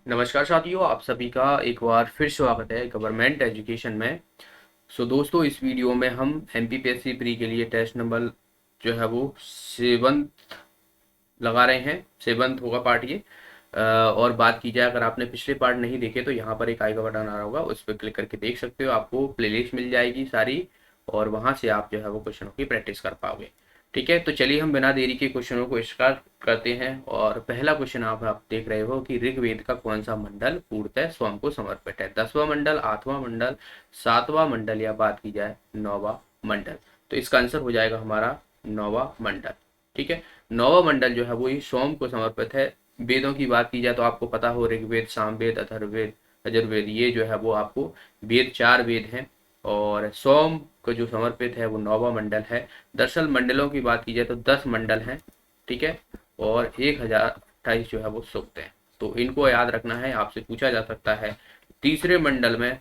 नमस्कार साथियों, आप सभी का एक बार फिर स्वागत है गवर्नमेंट एजुकेशन में। दोस्तों, इस वीडियो में हम एमपीपीएससी प्री के लिए टेस्ट नंबर जो है वो 7th लगा रहे हैं। 7th होगा पार्ट ये। और बात की जाए, अगर आपने पिछले पार्ट नहीं देखे तो यहाँ पर एक आई का बटन आ रहा होगा, उस पर क्लिक करके देख सकते हो। आपको प्लेलिस्ट मिल जाएगी सारी, और वहाँ से आप जो है वो क्वेश्चनों की प्रैक्टिस कर पाओगे। ठीक है, तो चलिए हम बिना देरी के क्वेश्चनों को स्टार्ट करते हैं। और पहला क्वेश्चन आप देख रहे हो कि ऋग्वेद का कौन सा मंडल पूर्णतः स्वयं को समर्पित है। 10वां मंडल, 8वां मंडल, 7वां मंडल, या बात की जाए 9वां मंडल। तो इसका आंसर हो जाएगा हमारा 9वां मंडल। ठीक है, 9वां मंडल जो है वो ही सोम को समर्पित है। वेदों की बात की जाए तो आपको पता हो, ऋग्वेद, सामवेद, अथर्ववेद, यजुर्वेद, ये जो है वो आपको वेद, 4 वेद हैं। और सोम को जो समर्पित है वो 9वां मंडल है। दरअसल मंडलों की बात की जाए तो 10 मंडल हैं। ठीक है, और 1028 जो है वो सूक्त हैं। तो इनको याद रखना है, आपसे पूछा जा सकता है। तीसरे मंडल में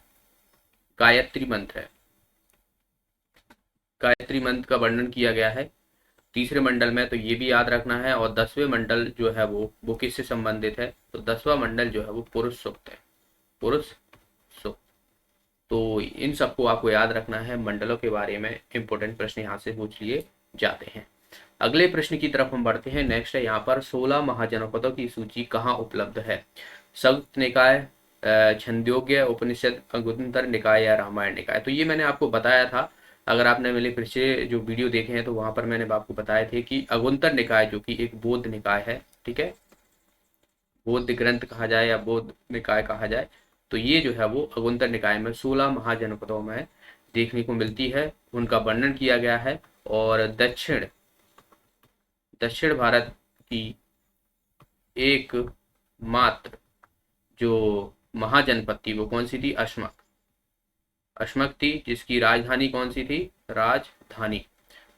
गायत्री मंत्र है। गायत्री मंत्र का वर्णन किया गया है तीसरे मंडल में, तो ये भी याद रखना है। और 10वें मंडल जो है वो किससे संबंधित है, तो 10वां मंडल जो है वो पुरुष सूक्त है। पुरुष सूक्त। तो इन सबको आपको याद रखना है। मंडलों के बारे में इंपॉर्टेंट प्रश्न यहाँ से पूछ लिए जाते हैं। अगले प्रश्न की तरफ हम बढ़ते हैं। नेक्स्ट है यहाँ पर 16 महाजनपदों की सूची कहाँ उपलब्ध है। संयुक्त निकाय, छंदोग्य उपनिषद, अंगुत्तर निकाय, या रामायण निकाय। तो ये मैंने आपको बताया था। अगर आपने मेरे पिछले जो वीडियो देखे हैं तो वहां पर मैंने आपको बताए थे कि अगुंतर निकाय जो कि एक बौद्ध निकाय है। ठीक है, बौद्ध ग्रंथ कहा जाए या बौद्ध निकाय कहा जाए, तो ये जो है वो अगुंतर निकाय में 16 महाजनपदों में देखने को मिलती है। उनका वर्णन किया गया है। और दक्षिण दक्षिण भारत की एक मात्र जो महाजनपद थी वो कौन सी थी, अश्मक। अश्मक थी, जिसकी राजधानी कौन सी थी, राजधानी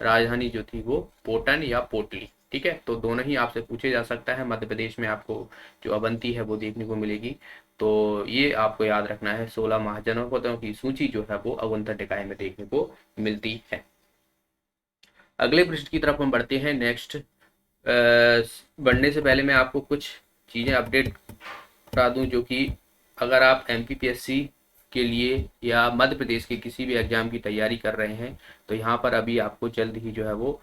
राजधानी जो थी वो पोटन या पोटली। ठीक है, तो दोनों ही आपसे पूछे जा सकता है। मध्य प्रदेश में आपको जो अवंती है वो देखने को मिलेगी। तो ये आपको याद रखना है। 16 महाजनपदों की सूची जो है वो अवंतर निकाय में देखने को मिलती है। अगले प्रश्न की तरफ हम बढ़ते हैं। नेक्स्ट बढ़ने से पहले मैं आपको कुछ चीज़ें अपडेट बता दूं, जो कि अगर आप एमपीपीएससी के लिए या मध्य प्रदेश के किसी भी एग्जाम की तैयारी कर रहे हैं तो यहाँ पर अभी आपको जल्द ही जो है वो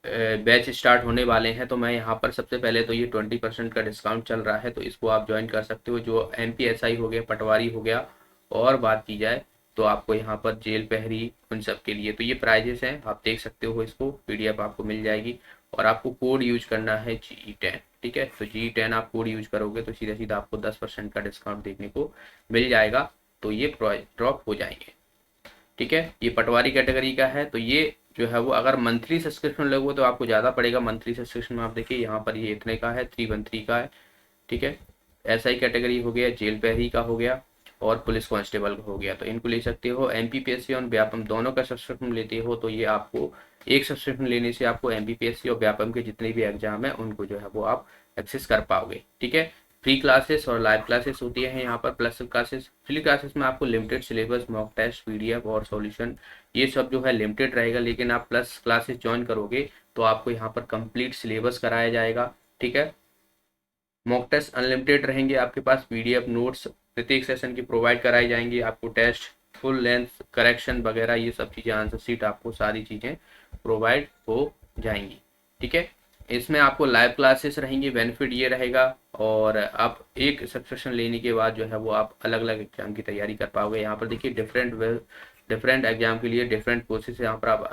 बैच स्टार्ट होने वाले हैं। तो मैं यहाँ पर सबसे पहले तो ये 20% का डिस्काउंट चल रहा है, तो इसको आप ज्वाइन कर सकते हो। जो एमपीएसआई हो गया, पटवारी हो गया, और बात की जाए तो आपको यहाँ पर जेल पहरी, उन सब के लिए तो ये प्राइजेस हैं, आप देख सकते हो। इसको पीडीएफ आपको मिल जाएगी। और आपको कोड यूज करना है GE10। ठीक है, तो GE10 आप कोड यूज करोगे तो सीधा सीधा आपको 10% का डिस्काउंट देखने को मिल जाएगा। तो ये ड्रॉप हो जाएंगे। ठीक है, ये पटवारी कैटेगरी का है। तो ये जो है वो अगर मंथली सब्सक्रिप्शन लोगे तो आपको ज़्यादा पड़ेगा। मंथली सब्सक्रिप्शन में आप देखिए यहाँ पर ये इतने का है, 313 का है। ठीक है, SI कैटेगरी हो गया, जेल पहरी का हो गया, और पुलिस कांस्टेबल का हो गया, तो इनको ले सकते हो। एमपीपीएससी और व्यापम दोनों का सब्सक्रिप्शन लेते हो तो ये आपको एक सब्सक्रिप्शन लेने से आपको एमपीपीएससी और व्यापम के जितने भी एग्जाम है उनको जो है वो आप एक्सेस कर पाओगे। ठीक है, फ्री क्लासेस और लाइव क्लासेस होती है यहाँ पर। प्लस क्लासेस, फ्री क्लासेस में आपको limited syllabus, mock test, PDF और सॉल्यूशन, ये सब जो है लिमिटेड रहेगा। लेकिन आप प्लस क्लासेस ज्वाइन करोगे तो आपको यहाँ पर कंप्लीट सिलेबस कराया जाएगा। ठीक है, मॉक टेस्ट अनलिमिटेड रहेंगे आपके पास। पीडीएफ नोट्स प्रत्येक सेशन की प्रोवाइड कराई जाएंगी आपको। टेस्ट, फुल लेंथ करेक्शन वगैरह ये सब चीज़ें, आंसर सीट, आपको सारी चीज़ें प्रोवाइड हो जाएंगी। ठीक है, इसमें आपको लाइव क्लासेस रहेंगी। बेनिफिट ये रहेगा, और आप एक सब्सक्रिप्शन लेने के बाद जो है वो आप अलग अलग एग्जाम की तैयारी कर पाओगे। यहाँ पर देखिए डिफरेंट एग्जाम के लिए डिफरेंट कोर्सेज यहाँ पर आप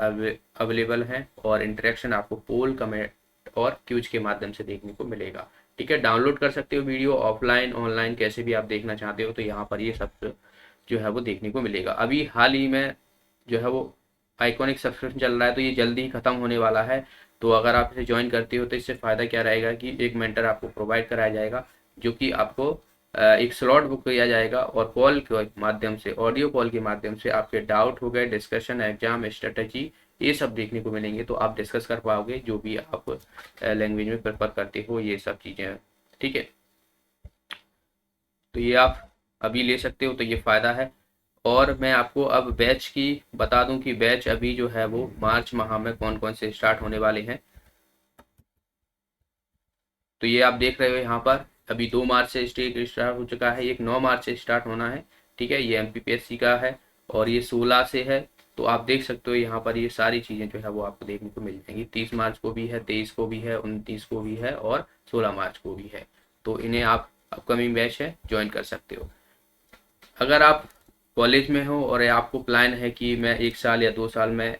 अवेलेबल हैं। और इंटरेक्शन आपको पोल, कमेंट और क्यूज के माध्यम से देखने को मिलेगा। ठीक है, डाउनलोड कर सकते हो वीडियो, ऑफलाइन ऑनलाइन कैसे भी आप देखना चाहते हो तो यहाँ पर ये सब जो है वो देखने को मिलेगा। अभी हाल ही में जो है वो आइकॉनिक सब्सक्रिप्शन चल रहा है, तो ये जल्दी ही खत्म होने वाला है। तो अगर आप इसे ज्वाइन करते हो तो इससे फ़ायदा क्या रहेगा कि एक मेंटर आपको प्रोवाइड कराया जाएगा, जो कि आपको एक स्लॉट बुक किया जाएगा, और कॉल के माध्यम से, ऑडियो कॉल के माध्यम से आपके डाउट हो गए, डिस्कशन, एग्जाम स्ट्रेटजी, ये सब देखने को मिलेंगे। तो आप डिस्कस कर पाओगे जो भी आप लैंग्वेज में प्रेफर करते हो, ये सब चीज़ें। ठीक है, तो ये आप अभी ले सकते हो, तो ये फ़ायदा है। और मैं आपको अब बैच की बता दूं कि बैच अभी जो है वो मार्च माह में कौन कौन से स्टार्ट होने वाले हैं। तो ये आप देख रहे हो यहाँ पर अभी 2 मार्च से स्टार्ट हो चुका है, एक 9 मार्च से स्टार्ट होना है। ठीक है, ये एमपीपीएससी का है और ये 16 से है। तो आप देख सकते हो यहाँ पर ये सारी चीज़ें जो है वो आपको देखने को मिल जाएंगी। 30 मार्च को भी है, 23 को भी है, 29 को भी है और 16 मार्च को भी है। तो इन्हें आप अपकमिंग बैच है ज्वाइन कर सकते हो। अगर आप कॉलेज में हो और आपको प्लान है कि मैं 1 साल या 2 साल में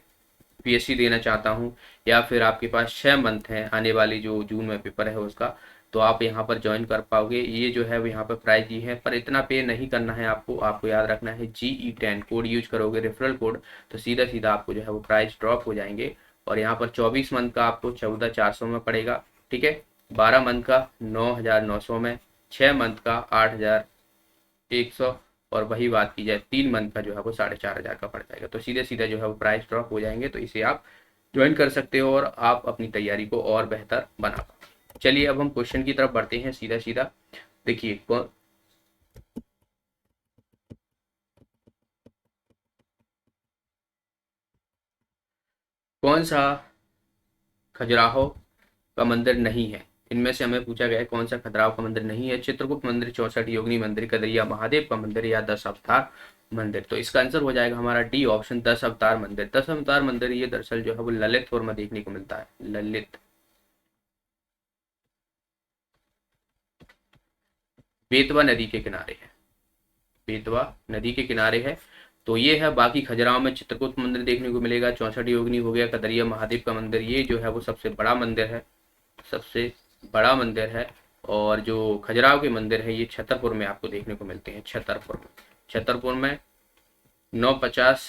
पीएससी देना चाहता हूँ, या फिर आपके पास 6 मंथ हैं आने वाली जो जून में पेपर है उसका, तो आप यहाँ पर ज्वाइन कर पाओगे। ये जो है वो यहाँ पर प्राइस ही है, पर इतना पे नहीं करना है आपको। आपको याद रखना है GE10 कोड यूज करोगे, रेफरल कोड, तो सीधा सीधा आपको जो है वो प्राइस ड्रॉप हो जाएंगे। और यहाँ पर 24 मंथ का आपको 14,400 में पड़ेगा। ठीक है, 12 मंथ का 9,900 में, 6 मंथ का 8,100, और वही बात की जाए 3 मंथ का जो है वो 4,500 का पड़ जाएगा। तो सीधे सीधे जो है वो प्राइस ड्रॉप हो जाएंगे। तो इसे आप ज्वाइन कर सकते हो और आप अपनी तैयारी को और बेहतर बना पाओ। चलिए अब हम क्वेश्चन की तरफ बढ़ते हैं सीधा सीधा। देखिए कौन सा खजुराहो का मंदिर नहीं है? इनमें से हमें पूछा गया है कौन सा खजुराहो का मंदिर नहीं है। चित्रगुप्त मंदिर, 64 योगिनी मंदिर, कदरिया महादेव का मंदिर, या 10 अवतार मंदिर। तो इसका आंसर हो जाएगा हमारा डी ऑप्शन, 10 अवतार मंदिर। 10 अवतार मंदिर ये दरअसल जो है वो ललितपुर में देखने को मिलता है। ललित बेतवा नदी के किनारे है, बेतवा नदी के किनारे है। तो ये है। बाकी खजुराहो में चित्रकूट मंदिर देखने को मिलेगा, 64 योगिनी हो गया, कदरिया महादेव का मंदिर, ये जो है वो सबसे बड़ा मंदिर है, सबसे बड़ा मंदिर है। और जो खजुराहो के मंदिर है ये छतरपुर में आपको देखने को मिलते हैं। छतरपुर में 950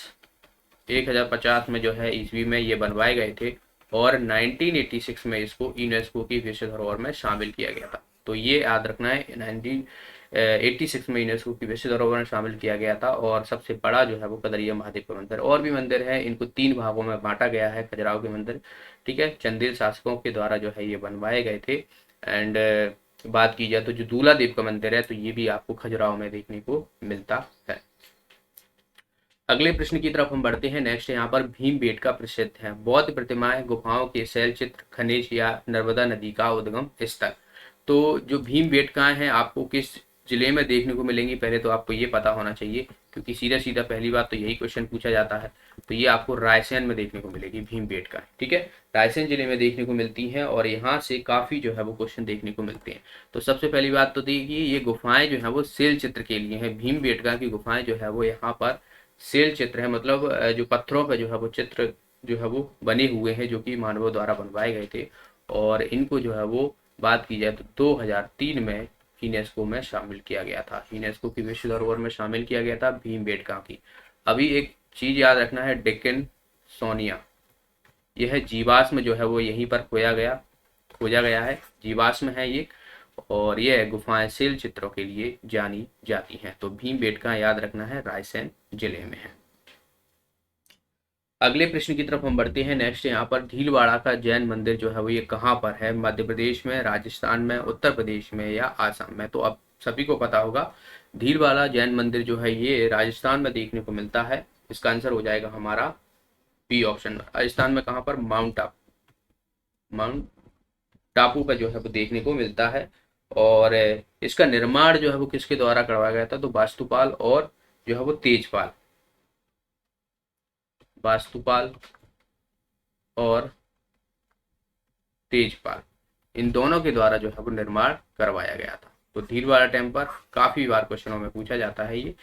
1050 में जो है ईस्वी में ये बनवाए गए थे, और 1986 में इसको यूनेस्को की विश्व धरोहर में शामिल किया गया था। तो ये याद रखना है, 1986 में यूनेस्को की विश्व धरोहर में शामिल किया गया था। और सबसे बड़ा जो है वो कदरिया महादेव का मंदिर। और भी मंदिर है, इनको 3 भागों में बांटा गया है खजुराहो के मंदिर। ठीक है, चंदेल शासकों के द्वारा जो है ये बनवाए गए थे। एंड बात की जाए तो जो दूल्हा देव का मंदिर है, तो ये भी आपको खजुराहो में देखने को मिलता है। अगले प्रश्न की तरफ हम बढ़ते हैं। नेक्स्ट यहाँ पर भीमबेटका प्रसिद्ध है। बौद्ध प्रतिमाएं, गुफाओं के शैल चित्र, खनिज, या नर्मदा नदी का उद्गम स्थल। तो जो भीमबेटकाएं हैं आपको किस जिले में देखने को मिलेंगी, पहले तो आपको ये पता होना चाहिए, क्योंकि सीधा सीधा पहली बात तो यही क्वेश्चन पूछा जाता है। तो ये आपको रायसेन में देखने को मिलेगी भीमबेटका। ठीक है, रायसेन जिले में देखने को मिलती हैं, और यहाँ से काफी जो है वो क्वेश्चन देखने को मिलते हैं। तो सबसे पहली बात तो देखिए, ये गुफाएं जो है वो शैल चित्र के लिए है। भीमबेटका की गुफाएं जो है वो यहाँ पर शैल चित्र है, मतलब जो पत्थरों पे जो है वो चित्र जो है वो बने हुए हैं, जो कि मानवों द्वारा बनवाए गए थे। और इनको जो है वो बात की जाए तो 2003 में यूनेस्को में शामिल किया गया था। यूनेस्को की विश्व धरोहर में शामिल किया गया था भीमबेटका की। अभी एक चीज याद रखना है, डेक्कन सोनिया, यह जीवाश्म जो है वो यहीं पर खोजा गया है, जीवाश्म है ये। और यह गुफाएं शैल चित्रों के लिए जानी जाती हैं। तो भीमबेटका याद रखना है, रायसेन जिले में है। अगले प्रश्न की तरफ हम बढ़ते हैं। नेक्स्ट यहाँ पर भीलवाड़ा का जैन मंदिर जो है वो ये कहाँ पर है? मध्य प्रदेश में, राजस्थान में, उत्तर प्रदेश में, या आसाम में? तो अब सभी को पता होगा, भीलवाड़ा जैन मंदिर जो है ये राजस्थान में देखने को मिलता है। इसका आंसर हो जाएगा हमारा बी ऑप्शन। राजस्थान में कहाँ पर? माउंट टापू पर जो है वो देखने को मिलता है। और इसका निर्माण जो है वो किसके द्वारा करवाया गया था? तो वास्तुपाल और जो है वो तेजपाल, वास्तुपाल और तेजपाल, इन दोनों के द्वारा जो है वो निर्माण करवाया गया था। तो भीलवाड़ा टेम्पल काफी बार क्वेश्चनों में पूछा जाता है, ये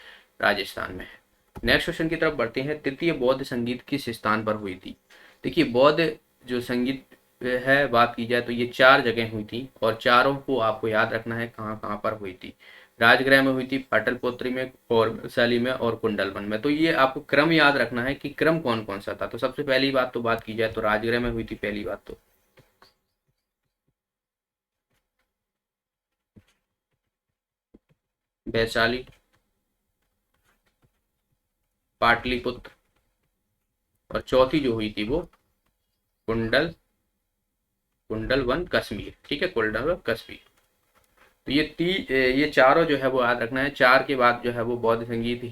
राजस्थान में है। नेक्स्ट क्वेश्चन की तरफ बढ़ते हैं। तृतीय बौद्ध संगीत किस स्थान पर हुई थी? देखिए, बौद्ध जो संगीत है बात की जाए तो ये 4 जगह हुई थी, और चारों को आपको याद रखना है कहाँ कहाँ पर हुई थी। राजगृह में हुई थी, पाटलिपुत्र में, और शैली में, और कुंडलवन में। तो ये आपको क्रम याद रखना है कि क्रम कौन कौन सा था। तो सबसे पहली बात तो बात की जाए तो राजगृह में हुई थी पहली बात तो। वैशाली, पाटलिपुत्र, और चौथी जो हुई थी वो कुंडल कुंडल वन कश्मीर। ठीक है, कुंडल वन कश्मीर। तो ये चारों जो है वो याद रखना है। 4 के बाद जो है वो बौद्ध संगीत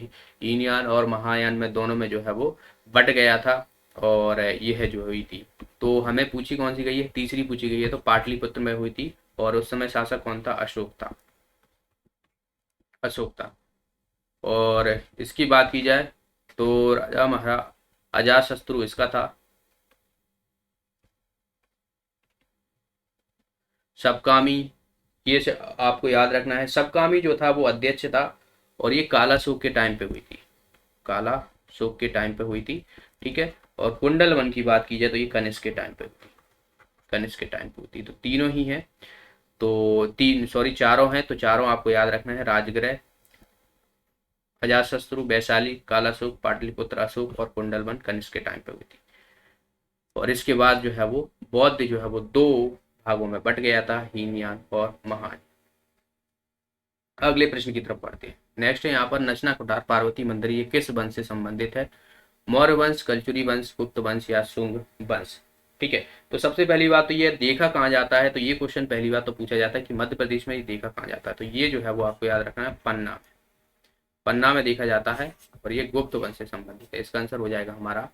हीनयान और महायान में दोनों में जो है वो बट गया था, और यह जो हुई थी। तो हमें पूछी कौन सी गई है? तीसरी पूछी गई है। तो पाटलिपुत्र में हुई थी, और उस समय शासक कौन था? अशोक था। अशोक था। और इसकी बात की जाए तो राजा महाराज अजातशत्रु इसका था। सबकामी, ये आपको याद रखना है, सबकामी जो था वो अध्यक्ष था, और ये काला शोक के टाइम पे हुई थी, काला शोक के टाइम पे हुई थी। ठीक है। और कुंडल वन की बात की जाए तो ये कनिष्क के टाइम पे हुई थी, कनिष्क के टाइम पे हुई थी। तो तीनों ही हैं, तो तीन सॉरी चारों हैं, तो चारों आपको याद रखना है, राजगृह, अजातशत्रु, वैशाली, कालाशोक, पाटलिपुत्र अशोक और कुंडलवन कनिष्क के टाइम पे हुई थी। और इसके बाद जो है वो बौद्ध जो है वो दो भागों में बट गया था, हीनयान और महान। अगले प्रश्न की तरफ बढ़ते हैं। नेक्स्ट है यहाँ पर नचना कुठार पार्वती मंदिर, ये किस वंश से संबंधित है? मौर्य वंश, कलचुरी वंश, गुप्त वंश या शुंग वंश? ठीक है। तो सबसे पहली बात तो ये देखा कहाँ जाता है, तो ये क्वेश्चन पहली बात तो पूछा जाता है कि मध्य प्रदेश में ये देखा कहाँ जाता है, तो ये जो है वो आपको याद रखना है, पन्ना में, पन्ना में देखा जाता है। और ये गुप्त वंश से संबंधित है, इसका आंसर हो जाएगा हमारा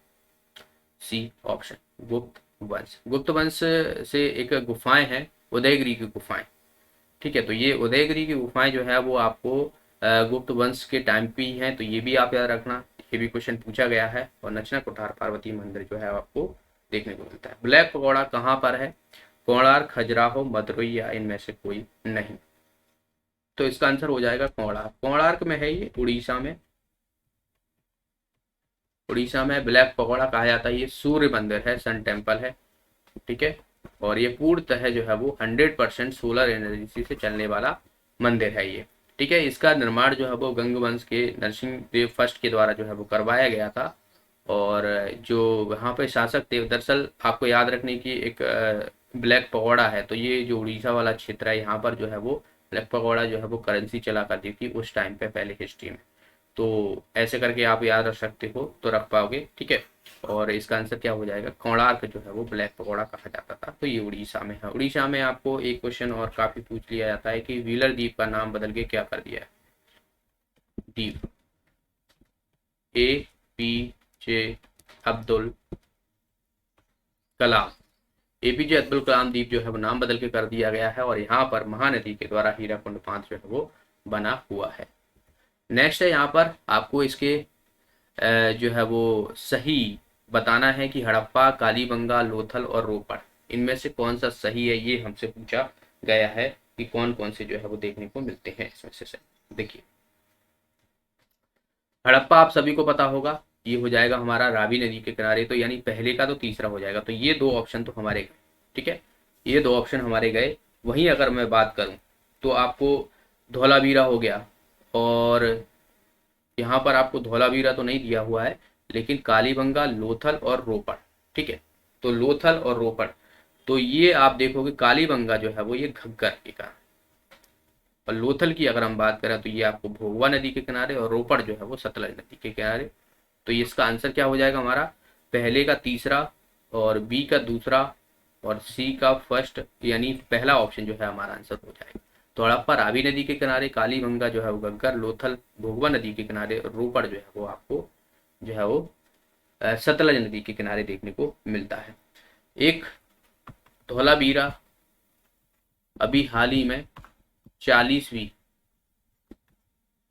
सी ऑप्शन, गुप्त वंश। गुप्त वंश से एक गुफाएं हैं, उदयगिरी की गुफाएं। ठीक है। तो ये उदयगिरी की गुफाएं जो है वो आपको गुप्त वंश के टाइम पे ही हैं, तो ये भी आप याद रखना, ये भी क्वेश्चन पूछा गया है। और नचना कुठार पार्वती मंदिर जो है आपको देखने को मिलता है। ब्लैक पकौड़ा कहाँ पर है? कोणार्क, खजुराहो, मदुरई या इनमें से कोई नहीं? तो इसका आंसर हो जाएगा कोणार्क। कोणार्क में है ये, उड़ीसा में, उड़ीसा में ब्लैक पकौड़ा कहा जाता है। ये सूर्य मंदिर है, सन टेम्पल है। ठीक है। और ये पूर्णतः जो है वो 100% सोलर एनर्जी से चलने वाला मंदिर है ये। ठीक है। इसका निर्माण जो है वो गंग वंश के नरसिंह देव फर्स्ट के द्वारा जो है वो करवाया गया था। और जो वहाँ पे शासक थे, दरअसल आपको याद रखने की एक ब्लैक पकौड़ा है, तो ये जो उड़ीसा वाला क्षेत्र है यहाँ पर जो है वो ब्लैक पकौड़ा जो है वो करेंसी चला करती थी उस टाइम पे, पहले हिस्ट्री में। तो ऐसे करके आप याद रख सकते हो तो रख पाओगे। ठीक है। और इसका आंसर क्या हो जाएगा? कोणार्क जो है वो ब्लैक पकौड़ा कहा जाता था, तो ये उड़ीसा में है। उड़ीसा में आपको एक क्वेश्चन और काफी पूछ लिया जाता है कि व्हीलर द्वीप का नाम बदल के क्या कर दिया है? द्वीप, A P J Abdul Kalam, APJ Abdul Kalam द्वीप जो है वो नाम बदल के कर दिया गया है। और यहाँ पर महानदी के द्वारा हीराकुंड बांध जो है वो बना हुआ है। नेक्स्ट है यहाँ पर आपको इसके जो है वो सही बताना है कि हड़प्पा, कालीबंगा, लोथल और रोपड़, इनमें से कौन सा सही है, ये हमसे पूछा गया है कि कौन कौन से जो है वो देखने को मिलते हैं इसमें से सही। देखिए, हड़प्पा आप सभी को पता होगा, ये हो जाएगा हमारा रावी नदी के किनारे, तो यानी पहले का तो तीसरा हो जाएगा, तो ये दो ऑप्शन तो हमारे गए। ठीक है। ये दो ऑप्शन हमारे गए। वहीं अगर मैं बात करूं तो आपको धौलावीरा हो गया, और यहाँ पर आपको धौलावीरा तो नहीं दिया हुआ है, लेकिन कालीबंगा, लोथल और रोपड़। ठीक है। तो लोथल और रोपड़, तो ये आप देखोगे कालीबंगा जो है वो ये घग्गर के कारण, और लोथल की अगर हम बात करें तो ये आपको भोगवा नदी के किनारे, और रोपड़ जो है वो सतलज नदी के किनारे। तो इसका आंसर क्या हो जाएगा हमारा? पहले का तीसरा, और बी का दूसरा, और सी का फर्स्ट, यानी पहला ऑप्शन जो है हमारा आंसर हो जाएगा। तो हड़प्पा रावी नदी के किनारे, कालीबंगा जो है वो घग्गर, लोथल भोगवा नदी के किनारे, रोपड़ जो है वो आपको जो है वो सतलज नदी के किनारे देखने को मिलता है। एक धौलावीरा अभी हाल ही में 40वीं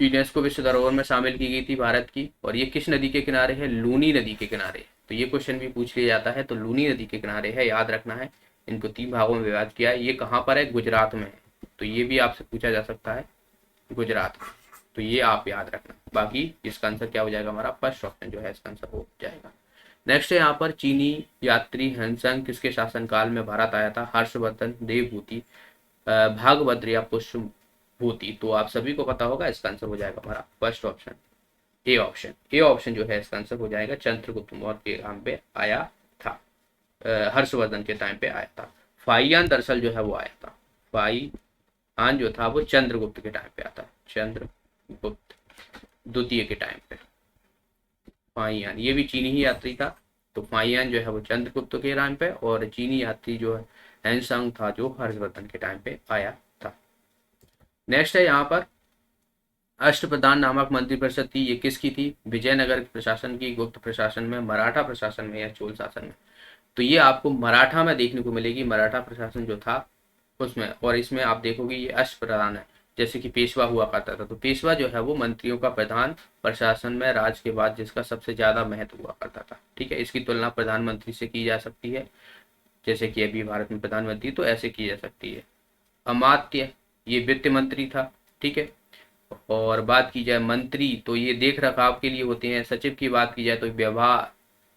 यूनेस्को विश्व धरोहर में शामिल की गई थी भारत की, और ये किस नदी के किनारे है? लूनी नदी के किनारे। तो ये क्वेश्चन भी पूछ लिया जाता है, तो लूनी नदी के किनारे है, याद रखना है। इनको 3 भागों में विभाजित किया है। ये कहाँ पर है? गुजरात में है, तो ये भी आपसे पूछा जा सकता है, गुजरात में। तो ये आप याद रखना। बाकी इसका आंसर क्या हो जाएगा? हमारा फर्स्ट ऑप्शन जो है इसका आंसर हो जाएगा। नेक्स्ट है यहाँ पर चीनी यात्री हंसंग किसके शासनकाल में भारत आया था? हर्षवर्धन, देवभूति, भागभद्र या पुष्पभूति? तो आप सभी को पता होगा, इसका आंसर हो जाएगा हमारा first option, A option. A option जो है इसका आंसर हो जाएगा, चंद्रगुप्त मौर्य के टाइम पे आया था, हर्षवर्धन के टाइम पे आया था। फाइयान दरअसल जो है वो आया था, फाइयान जो था वो चंद्रगुप्त के टाइम पे आता है, चंद्रगुप्त द्वितीय के टाइम पे। फाइयान ये भी चीनी ही यात्री था, तो फाइयान जो है वो चंद्रगुप्त के टाइम पे, और चीनी यात्री जो है हैंसंग था जो हर्षवर्धन के टाइम पे आया था। नेक्स्ट है यहाँ पर अष्टप्रधान नामक मंत्रिपरिषद थी, ये किसकी थी? विजयनगर प्रशासन की, गुप्त प्रशासन में, मराठा प्रशासन में या चोल शासन में? तो ये आपको मराठा में देखने को मिलेगी, मराठा प्रशासन जो था उसमें। और इसमें आप देखोगे ये अष्टप्रधान है, जैसे कि पेशवा हुआ करता था, तो पेशवा जो है वो मंत्रियों का प्रधान, प्रशासन में राज के बाद जिसका सबसे ज्यादा महत्व हुआ करता था। ठीक है, इसकी तुलना प्रधानमंत्री से की जा सकती है, जैसे कि अभी भारत में प्रधानमंत्री, तो ऐसे की जा सकती है। अमात्य, ये वित्त मंत्री था। ठीक है, और बात की जाए मंत्री, तो ये देख रखाव के लिए होते हैं। सचिव की बात की जाए तो व्यवहार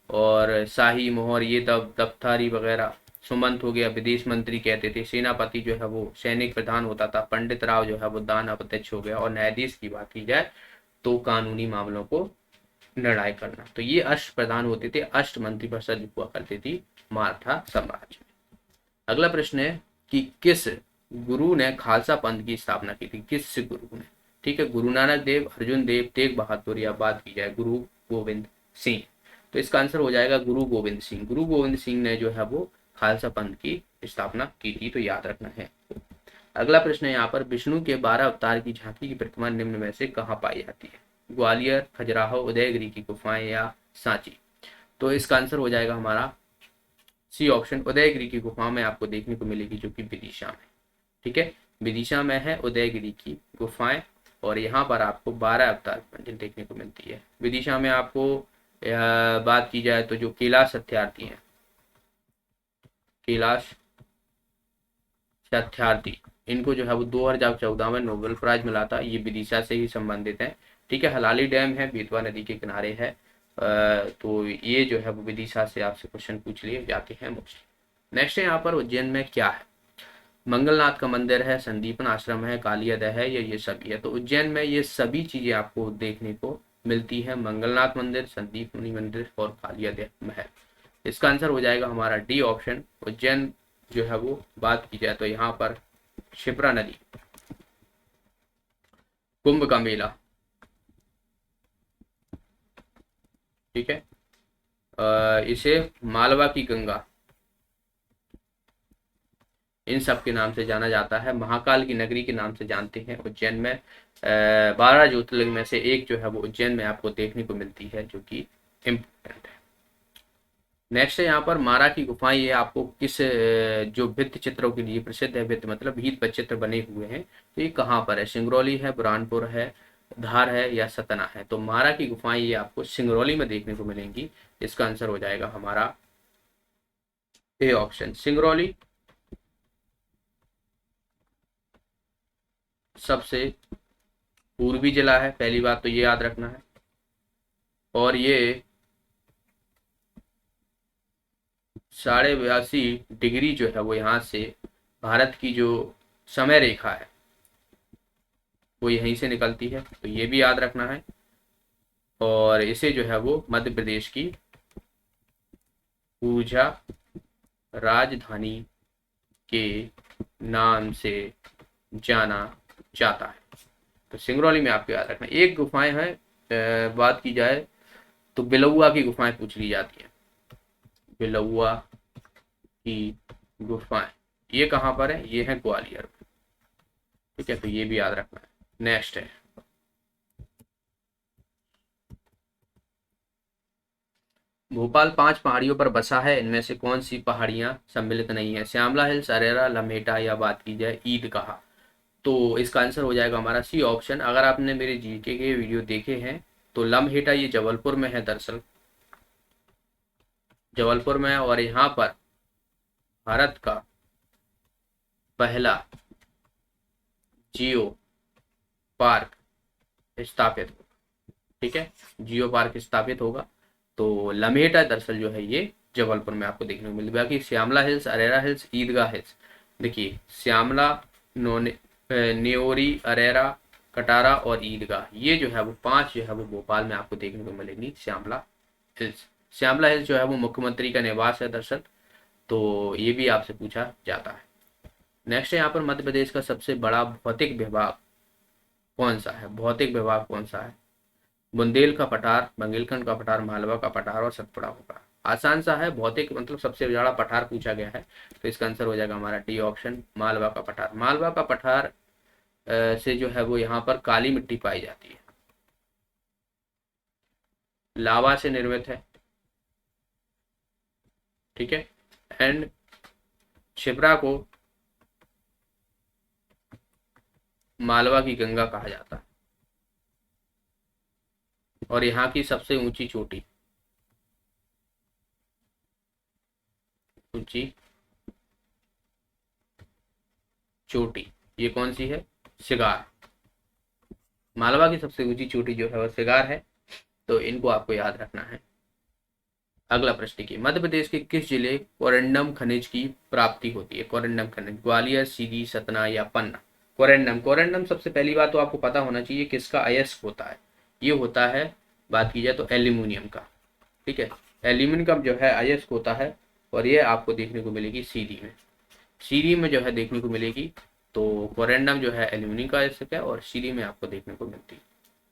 और शाही मोहर, ये दफ्तारी वगैरह। सुमंत हो गया, विदेश मंत्री कहते थे। सेनापति जो है वो सैनिक प्रधान होता था। पंडित राव जो है वो दान अध्यक्ष हो गया। और न्यायाधीश की बात की जाए तो कानूनी मामलों को निर्णय करना। तो ये अष्ट प्रधान होते थे, अष्ट मंत्री परिषद हुआ करती थी मराठा साम्राज्य में। अगला प्रश्न है कि किस गुरु ने खालसा पंथ की स्थापना की थी? किस गुरु ने? ठीक है, गुरु नानक देव, अर्जुन देव, तेग बहादुर, या बात की जाए गुरु गोविंद सिंह। तो इसका आंसर हो जाएगा गुरु गोविंद सिंह। गुरु गोविंद सिंह ने जो है वो खालसा पंथ की स्थापना की थी, तो याद रखना है। अगला प्रश्न है यहाँ पर, विष्णु के 12 अवतार की झांकी की प्रतिमा निम्न में से कहाँ पाई जाती है? ग्वालियर, खजुराहो, उदयगिरी की गुफाएं, या सांची? तो इसका आंसर हो जाएगा हमारा सी ऑप्शन, उदयगिरी की गुफा में आपको देखने को मिलेगी, जो कि विदिशा में। ठीक है, विदिशा में है उदयगिरी की गुफाएं, और यहाँ पर आपको 12 अवतार मंजिल देखने को मिलती है। विदिशा में आपको बात की जाए तो जो कैलाश सत्यार्थी हैं, कैलाश सत्यार्थी, इनको जो है वो 2014 में नोबेल प्राइज मिला था। ये विदिशा से ही संबंधित है। ठीक है, हलाली डैम है, बेतवा नदी के किनारे है। तो ये जो है वो विदिशा से आपसे क्वेश्चन पूछ लिए जाते हैं मोस्टली। नेक्स्ट है यहाँ पर, उज्जैन में क्या है? मंगलनाथ का मंदिर है, संदीपन आश्रम है, कालियादह है, या ये सभी है? तो उज्जैन में ये सभी चीजें आपको देखने को मिलती है। मंगलनाथ मंदिर, संदीपनी मंदिर और कालियादह महल। इसका आंसर हो जाएगा हमारा डी ऑप्शन। उज्जैन जो है वो बात की जाए तो यहाँ पर क्षिप्रा नदी, कुंभ का मेला, ठीक है, इसे मालवा की गंगा, इन सब के नाम से जाना जाता है। महाकाल की नगरी के नाम से जानते हैं उज्जैन में। 12 ज्योतिर्लिंग में से एक जो है वो उज्जैन में आपको देखने को मिलती है, जो कि इम्पोर्टेंट है। नेक्स्ट है यहाँ पर मारा की गुफाएं। ये आपको किस जो भित्ति चित्रों के लिए प्रसिद्ध है, भित्ति मतलब भीत पर चित्र बने हुए हैं, तो ये कहाँ पर है? सिंगरौली है, बुरहानपुर है, धार है, या सतना है? तो मारा की गुफाएं ये आपको सिंगरौली में देखने को मिलेंगी। इसका आंसर हो जाएगा हमारा ए ऑप्शन, सिंगरौली सबसे पूर्वी जिला है, पहली बात तो ये याद रखना है। और ये 82.5 डिग्री जो है वो यहाँ से भारत की जो समय रेखा है वो यहीं से निकलती है, तो ये भी याद रखना है। और इसे जो है वो मध्य प्रदेश की ऊर्जा राजधानी के नाम से जाना जाता है। तो सिंगरौली में आपको याद रखना। एक गुफाएं हैं, बात की जाए तो बिलौआ की गुफाएं पूछ ली जाती हैं। बिलौआ की गुफाएं ये कहाँ पर है? ये है ग्वालियर में। ठीक है, तो ये भी याद रखना है। नेक्स्ट है, भोपाल 5 पहाड़ियों पर बसा है, इनमें से कौन सी पहाड़ियां सम्मिलित नहीं है? श्यामला हिल्स, अरेरा, लम्हेटा, या बात की जाए ईदगाह? तो इसका आंसर हो जाएगा हमारा सी ऑप्शन। अगर आपने मेरे जीके के वीडियो देखे हैं तो लम्हेटा ये जबलपुर में है, दरअसल जबलपुर में है। और यहाँ पर भारत का पहला जियो पार्क स्थापित होगा। ठीक है, जियो पार्क स्थापित होगा। तो लम्हेटा दरअसल जो है ये जबलपुर में आपको देखने को मिलेगा। बाकी श्यामला हिल्स, अरेरा हिल्स, ईदगाह हिल्स, देखिए श्यामला, नोने न्योरी, अरेरा, कटारा और ईदगाह, ये जो है वो 5 जो है वो भोपाल में आपको देखने को मिलेंगी। श्यामला हिल्स, श्यामला हिल्स जो है वो मुख्यमंत्री का निवास है दरअसल, तो ये भी आपसे पूछा जाता है। नेक्स्ट है यहाँ पर, मध्य प्रदेश का सबसे बड़ा भौतिक विभाग कौन सा है? भौतिक विभाग कौन सा है? बुंदेल का पठार, बंदेलखंड का पठार, मालवा का पठार और सतपुड़ा का पठार। आसान सा है, भौतिक मतलब सबसे बड़ा पठार पूछा गया है, तो इसका आंसर हो जाएगा हमारा डी ऑप्शन, मालवा का पठार। मालवा का पठार से जो है वो यहाँ पर काली मिट्टी पाई जाती है, लावा से निर्मित है। ठीक है, एंड छिबरा को मालवा की गंगा कहा जाता है। और यहाँ की सबसे ऊंची चोटी, ऊंची चोटी, ये कौन सी है? सिगार। मालवा की सबसे ऊंची चोटी जो है वह सिगार है। तो इनको आपको याद रखना है। अगला प्रश्न की, मध्य प्रदेश के किस जिले कोरंडम खनिज की प्राप्ति होती है? कोरंडम खनिज ग्वालियर, सीधी, सतना या पन्ना? कोरंडम, कोरंडम सबसे पहली बात तो आपको पता होना चाहिए किसका अयस्क होता है। ये होता है, बात की जाए तो एल्यूमिनियम का। ठीक है, एल्यूमिनियम का जो है अयस्क होता है। और ये आपको देखने को मिलेगी सीरी में। सीरी में जो है देखने को मिलेगी। तो कोरंडम जो है एल्यूमिनियम का अयस्क है और सीरी में आपको देखने को मिलती है।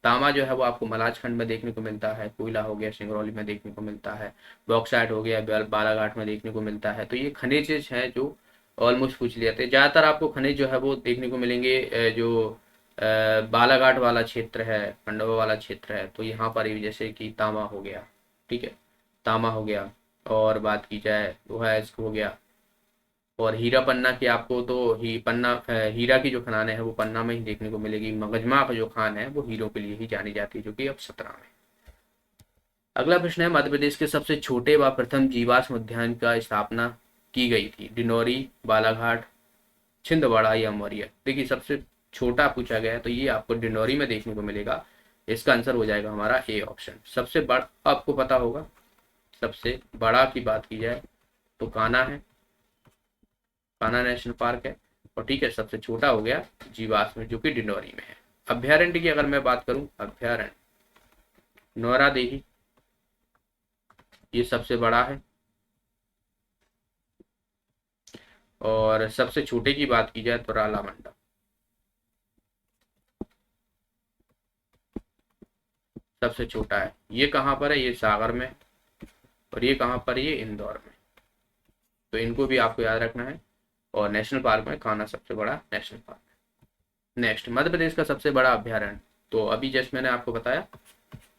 तांबा जो है वो आपको मलाज खंड में देखने को मिलता है। कोयला हो गया सिंगरौली में देखने को मिलता है। बॉक्साइट हो गया बालाघाट में देखने को मिलता है। तो ये खनिज हैं जो ऑलमोस्ट पूछ लिए जाते हैं। ज़्यादातर आपको खनिज जो है वो देखने को मिलेंगे जो बालाघाट वाला क्षेत्र है, खंडवा वाला क्षेत्र है, तो यहाँ पर जैसे कि तांबा हो गया। ठीक है, तांबा हो गया। और बात की जाए लोहा हो गया। और हीरा पन्ना की आपको तो हीरा की जो खदानें हैं वो पन्ना में ही देखने को मिलेगी। मगजमा का जो खान है वो हीरों के लिए ही जानी जाती है, जो कि अब 17 में। अगला प्रश्न है, मध्य प्रदेश के सबसे छोटे व प्रथम जीवाश्म उद्यान का स्थापना की गई थी? डिंडोरी, बालाघाट, छिंदवाड़ा या मौर्य? देखिए सबसे छोटा पूछा गया है तो ये आपको डिंडोरी में देखने को मिलेगा। इसका आंसर हो जाएगा हमारा ए ऑप्शन। सबसे बड़ा आपको पता होगा, सबसे बड़ा की बात की जाए तो कान्हा है, कान्हा नेशनल पार्क है। और ठीक है, सबसे छोटा हो गया जीवाश्म जो कि डिंडोरी में है। अभ्यारण्य की अगर मैं बात करूं, अभ्यारण्य नौरा देवी, ये सबसे बड़ा है। और सबसे छोटे की बात की जाए तो राला मंडा, सबसे छोटा है। ये कहाँ पर है? ये सागर में। और ये कहाँ पर? ये इंदौर में। तो इनको भी आपको याद रखना है। और नेशनल पार्क में कान्हा सबसे बड़ा नेशनल पार्क है। नेक्स्ट, मध्य प्रदेश का सबसे बड़ा अभ्यारण्य, तो अभी जस्ट मैंने आपको बताया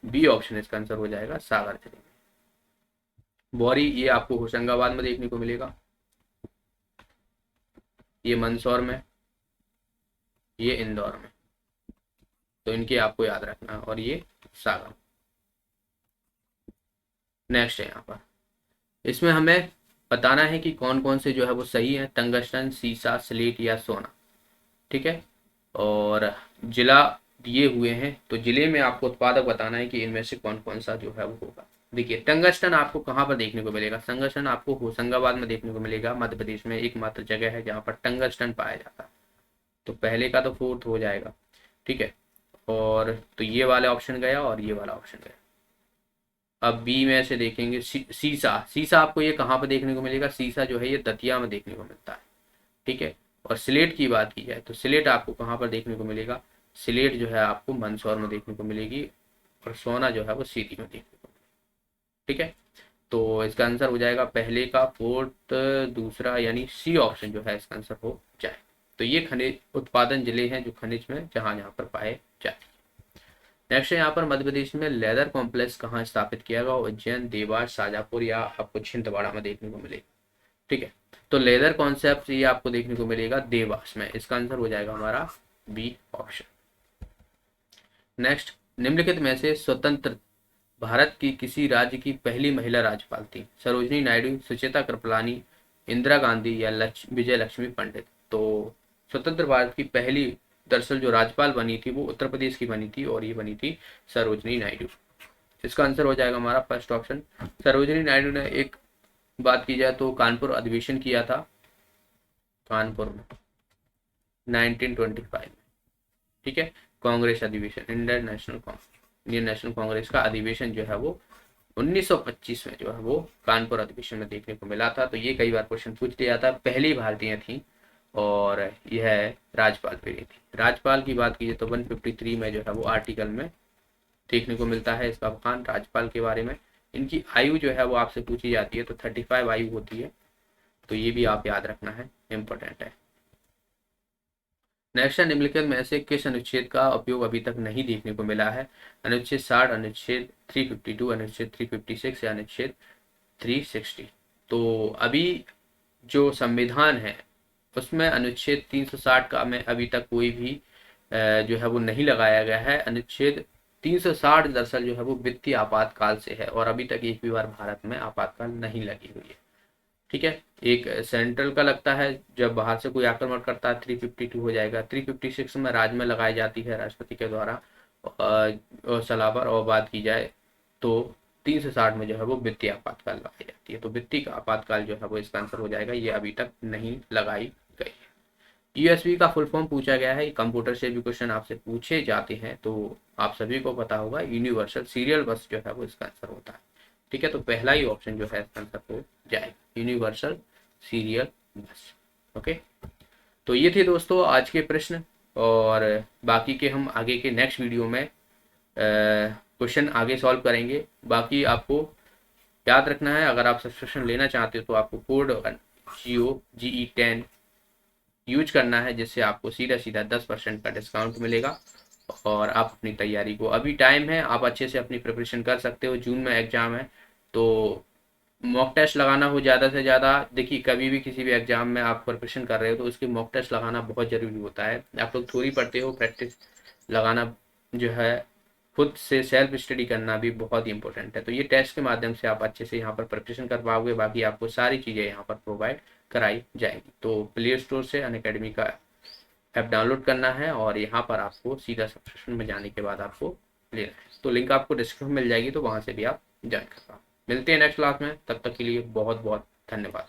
बी ऑप्शन इसका आंसर हो जाएगा, सागर जिले में। बौरी, ये आपको होशंगाबाद में देखने को मिलेगा। ये मंदसौर में, ये इंदौर में। तो इनके आपको याद रखना है। और ये सागर। नेक्स्ट है यहाँ पर, इसमें हमें बताना है कि कौन कौन से जो है वो सही है। टंगस्टन, सीसा, स्लेट या सोना। ठीक है, और जिला दिए हुए हैं तो जिले में आपको उत्पादक बताना है कि इनमें से कौन कौन सा जो है वो होगा। देखिए टंगस्टन आपको कहाँ पर देखने को मिलेगा? टंगस्टन आपको होशंगाबाद में देखने को मिलेगा। मध्य प्रदेश में एकमात्र जगह है जहाँ पर टंगस्टन पाया जाता है। तो पहले का तो फोर्थ हो जाएगा। ठीक है, और तो ये वाला ऑप्शन गया और ये वाला ऑप्शन गया। अब बी में से देखेंगे सीसा। सीसा आपको ये कहाँ पर देखने को मिलेगा? सीसा जो है ये दतिया में देखने को मिलता है। ठीक है, और स्लेट की बात की जाए तो स्लेट आपको कहाँ पर देखने को मिलेगा? स्लेट जो है आपको मंदसौर में देखने को मिलेगी। और सोना जो है वो सीधी में देखने को मिलेगी। ठीक है, तो इसका आंसर हो जाएगा पहले का फोर्थ, दूसरा, यानी सी ऑप्शन जो है इसका आंसर हो जाए। तो ये खनिज उत्पादन जिले हैं जो खनिज में जहां जहां पर पाए जाते हैं। नेक्स्ट है यहाँ पर, मध्य प्रदेश में लेदर कॉम्प्लेक्स कहाँ स्थापित किया गया? उज्जैन, देवास, शाजापुर या आपको छिंदवाड़ा में देखने को मिलेगा। ठीक है, तो लेदर कॉन्सेप्ट ये आपको देखने को मिलेगा देवास में। इसका आंसर हो जाएगा हमारा बी ऑप्शन। नेक्स्ट, निम्नलिखित में से स्वतंत्र भारत की किसी राज्य की पहली महिला राज्यपाल थी? सरोजनी नायडू, सुचेता कृपलानी, इंदिरा गांधी या विजय लक्ष्मी पंडित? तो स्वतंत्र भारत की पहली दरअसल जो राज्यपाल बनी थी वो उत्तर प्रदेश की बनी थी और ये बनी थी सरोजनी नायडू। इसका आंसर हो जाएगा हमारा फर्स्ट ऑप्शन। सरोजनी नायडू ने एक बात की जाए तो कानपुर अधिवेशन किया था, कानपुर में 1925 में। ठीक है, कांग्रेस अधिवेशन, इंडियन नेशनल कांग्रेस का अधिवेशन जो है वो 1925 में जो है वो कानपुर अधिवेशन में देखने को मिला था। तो ये कई बार क्वेश्चन पूछ लिया था। पहली भारतीय थी और यह राज्यपाल भी थी। राज्यपाल की बात कीजिए तो 153 में जो है वो आर्टिकल में देखने को मिलता है इसका बखान राज्यपाल के बारे में। इनकी आयु जो है वो आपसे पूछी जाती है तो 35 आयु होती है। तो ये भी आप याद रखना है, इम्पोर्टेंट है। नेक्स्ट, निम्नलिखित में से किस अनुच्छेद का उपयोग अभी तक नहीं देखने को मिला है? अनुच्छेद 60, अनुच्छेद 352, अनुच्छेद 356 या अनुच्छेद 360? तो अभी जो संविधान है उसमें अनुच्छेद 360 का में अभी तक कोई भी जो है वो नहीं लगाया गया है। अनुच्छेद 360 दरअसल जो है वो वित्तीय आपातकाल से है और अभी तक एक भी बार भारत में आपातकाल नहीं लगी हुई है। ठीक है, एक सेंट्रल का लगता है जब बाहर से कोई आक्रमण करता है 352 हो जाएगा। 356 में राज्य में लगाई जाती है राष्ट्रपति के द्वारा सलाबर, और बात की जाए तो 360 में जो है वो वित्तीय आपातकाल लगाई जाती है। तो वित्तीय आपातकाल जो है वो इसका आंसर हो जाएगा, ये अभी तक नहीं लगाई गई है। यूएसबी का फुल फॉर्म पूछा गया है, कंप्यूटर से भी क्वेश्चन आपसे पूछे जाते हैं तो आप सभी को पता होगा, यूनिवर्सल सीरियल बस जो है वो इसका आंसर होता है। ठीक है, तो पहला ही ऑप्शन जो है इसका आंसर हो जाएगा, यूनिवर्सल सीरियल बस। ओके, तो ये थे दोस्तों आज के प्रश्न, और बाकी के हम आगे के नेक्स्ट वीडियो में क्वेश्चन आगे सॉल्व करेंगे। बाकी आपको याद रखना है, अगर आप सब्सक्रिप्शन लेना चाहते हो तो आपको कोड GOGE10 यूज करना है, जिससे आपको सीधा सीधा 10% का डिस्काउंट मिलेगा और आप अपनी तैयारी को, अभी टाइम है, आप अच्छे से अपनी प्रिपरेशन कर सकते हो। जून में एग्जाम है तो मॉक टेस्ट लगाना हो ज़्यादा से ज़्यादा। देखिए, कभी भी किसी भी एग्जाम में आप प्रिपरेशन कर रहे हो तो उसकी मॉक टेस्ट लगाना बहुत ज़रूरी होता है। आप लोग थ्योरी पढ़ते हो, प्रैक्टिस लगाना जो है, खुद से सेल्फ स्टडी करना भी बहुत ही इंपॉर्टेंट है। तो ये टेस्ट के माध्यम से आप अच्छे से यहाँ पर प्रिपरेशन कर पाओगे। बाकी आपको सारी चीज़ें यहाँ पर प्रोवाइड कराई जाएगी। तो प्ले स्टोर से अनअकैडमी का ऐप डाउनलोड करना है और यहाँ पर आपको सीधा सब्सक्रिप्शन में जाने के बाद आपको लेना है। तो लिंक आपको डिस्क्रिप्शन में मिल जाएगी, तो वहाँ से भी आप ज्वाइन कर पाओ। मिलते हैं नेक्स्ट क्लास में, तब तक के लिए बहुत बहुत धन्यवाद।